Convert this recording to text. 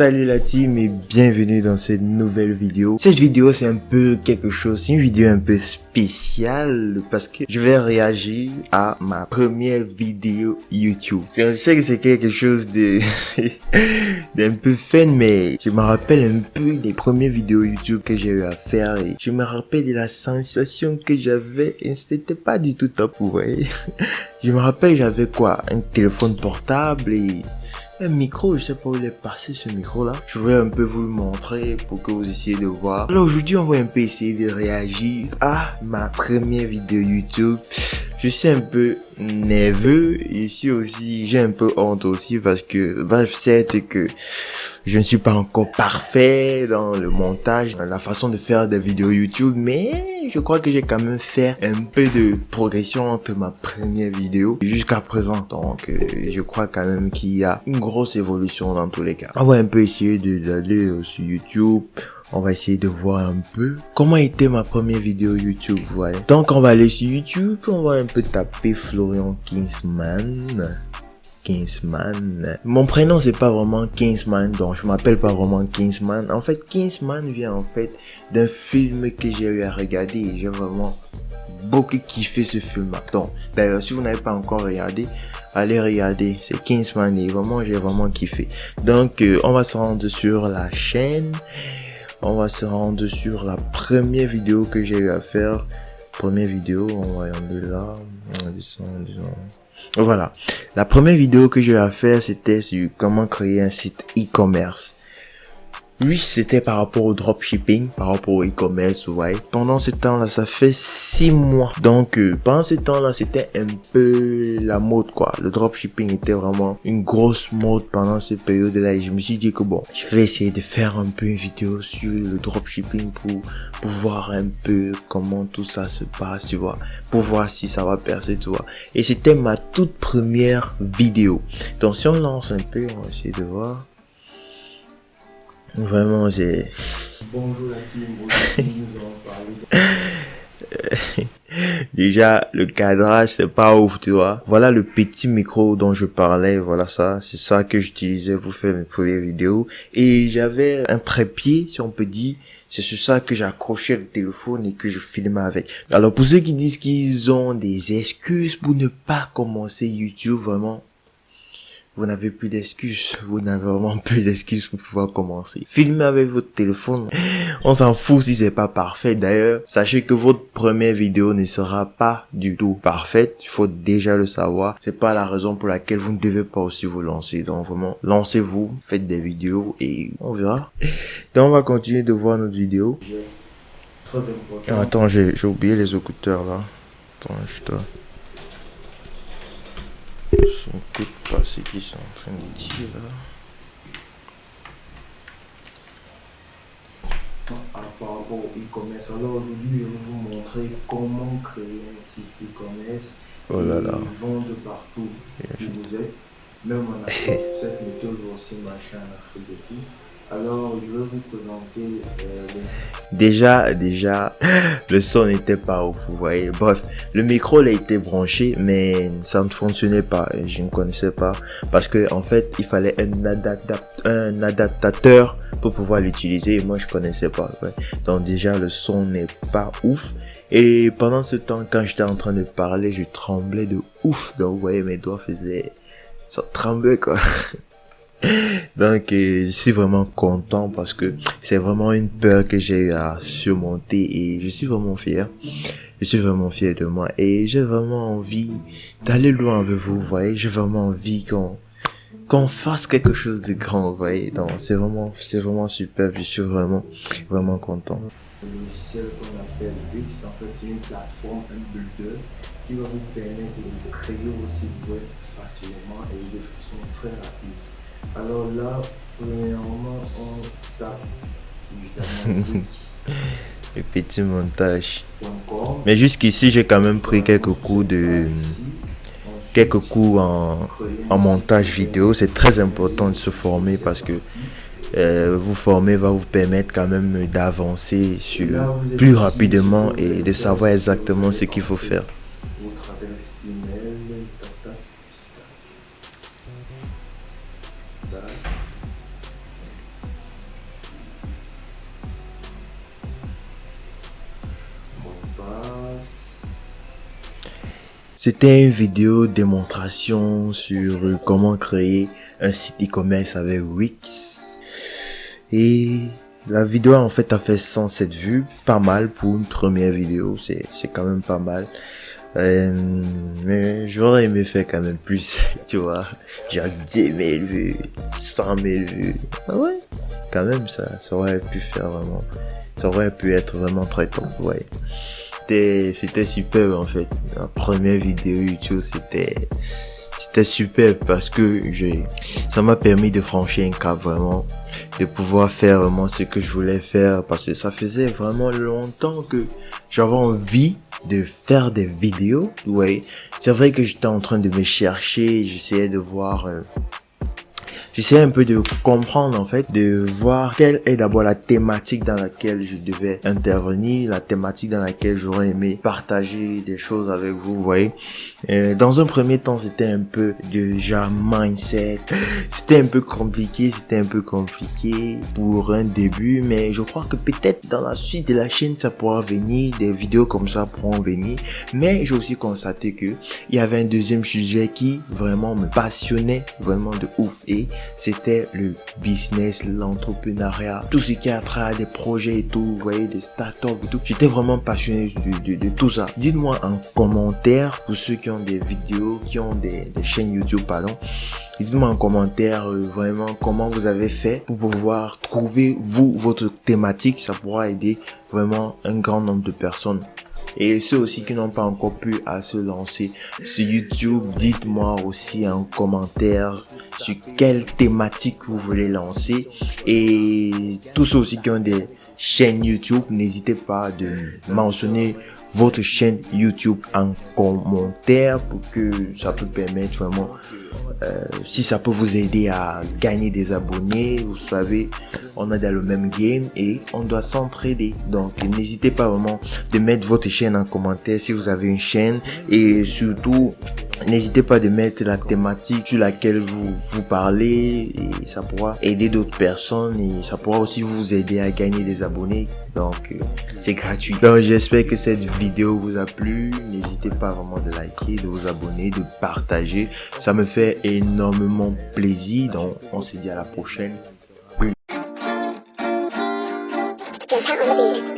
Salut la team et bienvenue dans cette nouvelle vidéo. Cette vidéo c'est un peu quelque chose, c'est une vidéo un peu spéciale parce que je vais réagir à ma première vidéo YouTube. Je sais que c'est quelque chose de d'un peu fun, mais je me rappelle un peu des premières vidéos YouTube que j'ai eu à faire et je me rappelle de la sensation que j'avais et c'était pas du tout top, vous voyez. Je me rappelle j'avais quoi, un téléphone portable et un micro, je sais pas où il est passé ce micro là. Je vais un peu vous le montrer pour que vous essayiez de voir. Alors aujourd'hui on va un peu essayer de réagir à ma première vidéo YouTube. Je suis un peu nerveux ici aussi, j'ai un peu honte aussi parce que bref, certes que je ne suis pas encore parfait dans le montage, dans la façon de faire des vidéos YouTube, mais je crois que j'ai quand même fait un peu de progression entre ma première vidéo jusqu'à présent. Donc je crois quand même qu'il y a une grosse évolution dans tous les cas. On va un peu essayer d'aller sur YouTube. On va essayer de voir un peu comment était ma première vidéo YouTube, vous voyez. Donc on va aller sur YouTube, on va un peu taper Florian Kingsman. Mon prénom c'est pas vraiment Kingsman, donc je m'appelle pas vraiment Kingsman. En fait, Kingsman vient en fait d'un film que j'ai eu à regarder et j'ai vraiment beaucoup kiffé ce film. Donc d'ailleurs, si vous n'avez pas encore regardé, allez regarder, c'est Kingsman et vraiment j'ai vraiment kiffé. Donc on va se rendre sur la chaîne. On va se rendre sur la première vidéo que j'ai eu à faire. Première vidéo, on va y aller là. Voilà. La première vidéo que j'ai eu à faire, c'était sur comment créer un site e-commerce. Oui, c'était par rapport au dropshipping, par rapport au e-commerce, vous voyez. Pendant ce temps-là, ça fait 6 mois. Donc, pendant ce temps-là, c'était un peu la mode, quoi. Le dropshipping était vraiment une grosse mode pendant cette période-là. Et je me suis dit que bon, je vais essayer de faire un peu une vidéo sur le dropshipping pour voir un peu comment tout ça se passe, tu vois. Pour voir si ça va percer, tu vois. Et c'était ma toute première vidéo. Donc, si on lance un peu, on va essayer de voir. Vraiment, j'ai... Bonjour la team, aujourd'hui nous allons parler Déjà, le cadrage, c'est pas ouf, tu vois. Voilà le petit micro dont je parlais, voilà ça. C'est ça que j'utilisais pour faire mes premières vidéos. Et j'avais un trépied, si on peut dire. C'est sur ça que j'accrochais le téléphone et que je filmais avec. Alors, pour ceux qui disent qu'ils ont des excuses pour ne pas commencer YouTube, vraiment... Vous n'avez plus d'excuses, vous n'avez vraiment plus d'excuses pour pouvoir commencer. Filmez avec votre téléphone, on s'en fout si c'est pas parfait. D'ailleurs, sachez que votre première vidéo ne sera pas du tout parfaite, il faut déjà le savoir. C'est pas la raison pour laquelle vous ne devez pas aussi vous lancer. Donc vraiment, lancez-vous, faites des vidéos et on verra. Donc on va continuer de voir notre vidéo. très important. Attends, j'ai oublié les écouteurs là. Attends, je dois... Je n'écoute pas ce qu'ils sont en train de dire là. Par rapport au e-commerce. Alors aujourd'hui, je vais vous montrer comment créer un site e-commerce. Oh là là. Et vendre partout où vous êtes. Même en Afrique, cette méthode va aussi marcher en Afrique et tout. Alors, je vais vous présenter Déjà, le son n'était pas ouf, vous voyez. Bref, le micro il a été branché, mais ça ne fonctionnait pas. Et je ne connaissais pas parce que en fait, il fallait un adaptateur pour pouvoir l'utiliser. Et moi, je connaissais pas. Ouais. Donc déjà, le son n'est pas ouf. Et pendant ce temps, quand j'étais en train de parler, je tremblais de ouf. Donc vous voyez, mes doigts faisaient, ça tremblait quoi. Donc je suis vraiment content parce que c'est vraiment une peur que j'ai eu à surmonter et je suis vraiment fier. Je suis vraiment fier de moi et j'ai vraiment envie d'aller loin avec vous, vous voyez. J'ai vraiment envie qu'on fasse quelque chose de grand, vous voyez. Donc c'est vraiment super. Je suis vraiment content. le logiciel qu'on appelle Wix. En fait, c'est une plateforme, un builder qui va vous permettre de créer vos sites web facilement et de façon très rapide. Alors là, premièrement, on tape évidemment Le petit montage. Wix.com. Mais jusqu'ici, j'ai quand même pris quelques cours en montage vidéo. C'est très important de se former parce que vous former va vous permettre quand même d'avancer plus rapidement et de savoir exactement ce qu'il faut faire. Votre adresse email, C'était une vidéo démonstration sur comment créer un site e-commerce avec Wix. Et la vidéo en fait a fait 107 vues, pas mal pour une première vidéo, c'est quand même pas mal. Mais j'aurais aimé faire quand même plus, tu vois, genre 10 000 vues, 100 000 vues. Ah ouais, quand même ça aurait pu faire vraiment, ça aurait pu être vraiment très top, ouais. C'était super en fait. La première vidéo YouTube c'était super parce que ça m'a permis de franchir un cap vraiment, de pouvoir faire vraiment ce que je voulais faire parce que ça faisait vraiment longtemps que j'avais envie de faire des vidéos. Ouais, c'est vrai que j'étais en train de me chercher, j'essayais de voir j'essaie un peu de comprendre en fait, de voir quelle est d'abord la thématique dans laquelle je devais intervenir, la thématique dans laquelle j'aurais aimé partager des choses avec vous, vous voyez. Dans un premier temps, c'était un peu de genre mindset, c'était un peu compliqué pour un début, mais je crois que peut-être dans la suite de la chaîne, ça pourra venir, des vidéos comme ça pourront venir, mais j'ai aussi constaté que il y avait un deuxième sujet qui vraiment me passionnait vraiment de ouf et c'était le business, l'entrepreneuriat, tout ce qui a trait à des projets et tout, vous voyez, des startups et tout. J'étais vraiment passionné de tout ça. Dites-moi en commentaire, pour ceux qui ont des vidéos, qui ont des chaînes YouTube, pardon. Dites-moi en commentaire vraiment comment vous avez fait pour pouvoir trouver votre thématique. Ça pourra aider vraiment un grand nombre de personnes. Et ceux aussi qui n'ont pas encore pu à se lancer sur YouTube, dites-moi aussi en commentaire sur quelle thématique vous voulez lancer. Et tous ceux aussi qui ont des chaînes YouTube, n'hésitez pas de mentionner votre chaîne YouTube en commentaire pour que ça peut permettre vraiment, si ça peut vous aider à gagner des abonnés. Vous savez, on est dans le même game et on doit s'entraider. Donc n'hésitez pas vraiment de mettre votre chaîne en commentaire si vous avez une chaîne, et surtout n'hésitez pas de mettre la thématique sur laquelle vous parlez, et ça pourra aider d'autres personnes et ça pourra aussi vous aider à gagner des abonnés. Donc c'est gratuit. Donc j'espère que cette vidéo vous a plu. N'hésitez pas vraiment de liker, de vous abonner, de partager. Ça me fait énormément plaisir. Donc on se dit à la prochaine. Jump on the beat.